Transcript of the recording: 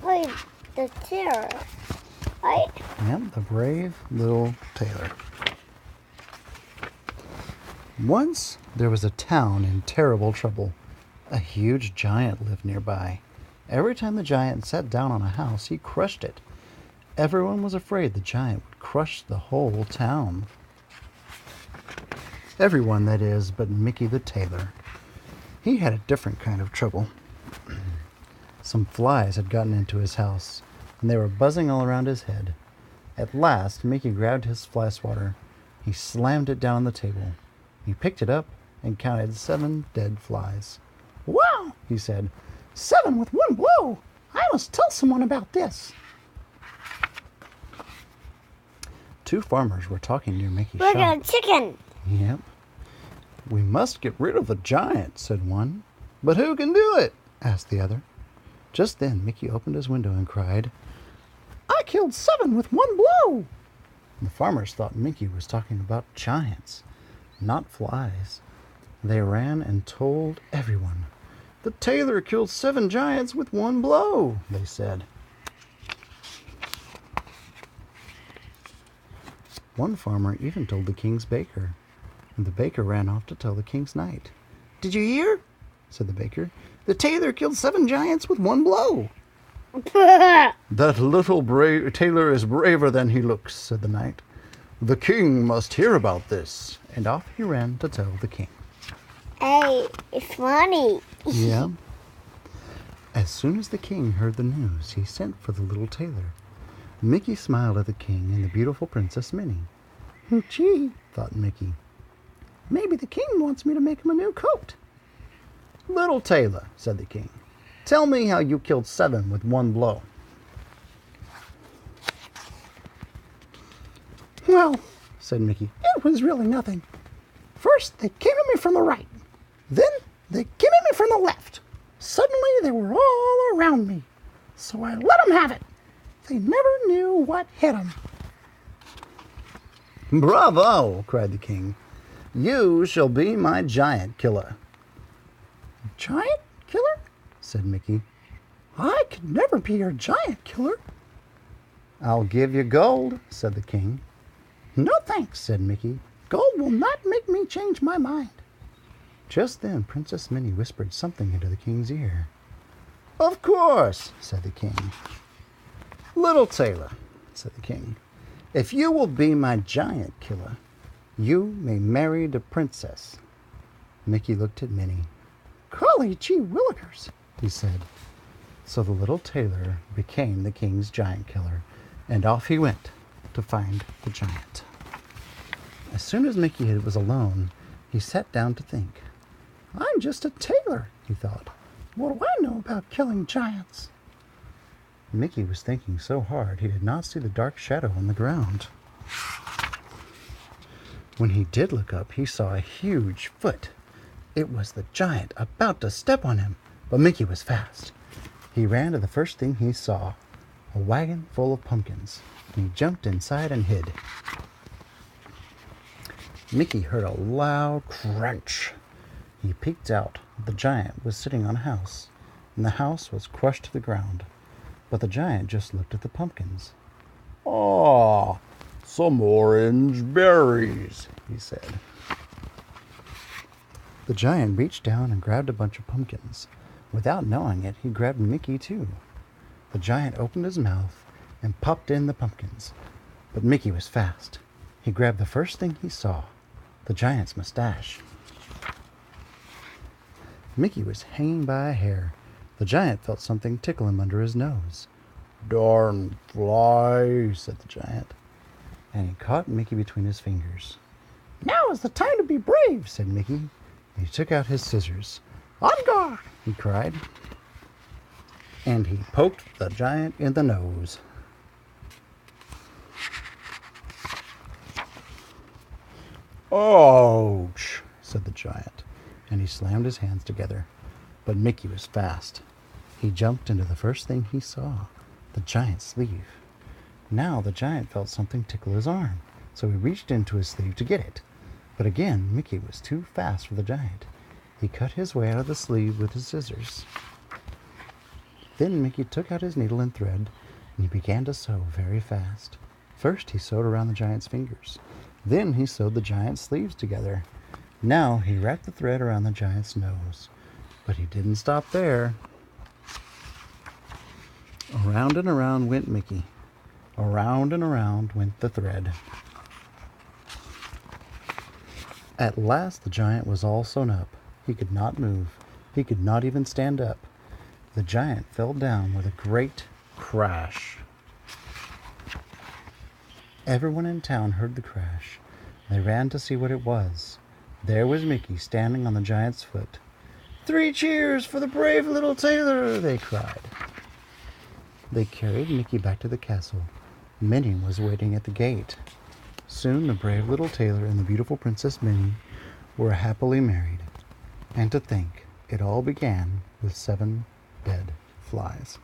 play the tailor, right? Yep, the brave little tailor. Once there was a town in terrible trouble. A huge giant lived nearby. Every time the giant sat down on a house, he crushed it. Everyone was afraid the giant would crush the whole town. Everyone, that is, but Mickey the tailor. He had a different kind of trouble. Some flies had gotten into his house, and they were buzzing all around his head. At last, Mickey grabbed his fly swatter. He slammed it down on the table. He picked it up and counted 7 dead flies. "Wow," he said, "7 with one blow. I must tell someone about this." 2 farmers were talking near Mickey's We're shop. gonna chicken. Yep. "We must get rid of the giant," said one. "But who can do it?" asked the other. Just then Mickey opened his window and cried, "I killed 7 with one blow." The farmers thought Mickey was talking about giants, not flies. They ran and told everyone. "The tailor killed 7 giants with one blow," they said. One farmer even told the king's baker, and the baker ran off to tell the king's knight. "Did you hear?" said the baker. "The tailor killed 7 giants with one blow." "That little tailor is braver than he looks," said the knight. "The king must hear about this." And off he ran to tell the king. Hey, it's funny. Yeah. As soon as the king heard the news, he sent for the little tailor. Mickey smiled at the king and the beautiful Princess Minnie. "Gee," thought Mickey, "maybe the king wants me to make him a new coat." "Little tailor," said the king, "tell me how you killed 7 with one blow." "Well," said Mickey, "it was really nothing. First, they came at me from the right. Then, they came at me from the left. Suddenly, they were all around me. So I let them have it. They never knew what hit them." "Bravo!" cried the king. "You shall be my giant killer." "Giant killer?" said Mickey. "I could never be your giant killer." "I'll give you gold," said the king. "No thanks," said Mickey. "Gold will not make me change my mind." Just then Princess Minnie whispered something into the king's ear. "Of course," said the king. "Little tailor," said the king, "if you will be my giant killer, you may marry the princess." Mickey looked at Minnie. "Golly gee willikers," he said. So the little tailor became the king's giant killer, and off he went to find the giant. As soon as Mickey was alone, he sat down to think. "I'm just a tailor," he thought. "What do I know about killing giants?" Mickey was thinking so hard he did not see the dark shadow on the ground. When he did look up, he saw a huge foot. It was the giant about to step on him, but Mickey was fast. He ran to the first thing he saw, a wagon full of pumpkins. He jumped inside and hid. Mickey heard a loud crunch. He peeked out. The giant was sitting on a house, and the house was crushed to the ground. But the giant just looked at the pumpkins. "Ah, some orange berries," he said. The giant reached down and grabbed a bunch of pumpkins. Without knowing it, he grabbed Mickey too. The giant opened his mouth and popped in the pumpkins. But Mickey was fast. He grabbed the first thing he saw, the giant's mustache. Mickey was hanging by a hair. The giant felt something tickle him under his nose. "Darn fly," said the giant. And he caught Mickey between his fingers. "Now is the time to be brave," said Mickey. He took out his scissors. "On guard!" he cried. And he poked the giant in the nose. "Ouch," said the giant, and he slammed his hands together. But Mickey was fast. He jumped into the first thing he saw, the giant's sleeve. Now the giant felt something tickle his arm, so he reached into his sleeve to get it. But again, Mickey was too fast for the giant. He cut his way out of the sleeve with his scissors. Then Mickey took out his needle and thread, and he began to sew very fast. First he sewed around the giant's fingers. Then he sewed the giant's sleeves together. Now he wrapped the thread around the giant's nose. But he didn't stop there. Around and around went Mickey. Around and around went the thread. At last the giant was all sewn up. He could not move. He could not even stand up. The giant fell down with a great crash. Everyone in town heard the crash. They ran to see what it was. There was Mickey standing on the giant's foot. "3 cheers for the brave little tailor!" they cried. They carried Mickey back to the castle. Minnie was waiting at the gate. Soon the brave little tailor and the beautiful Princess Minnie were happily married. And to think, it all began with 7 dead flies.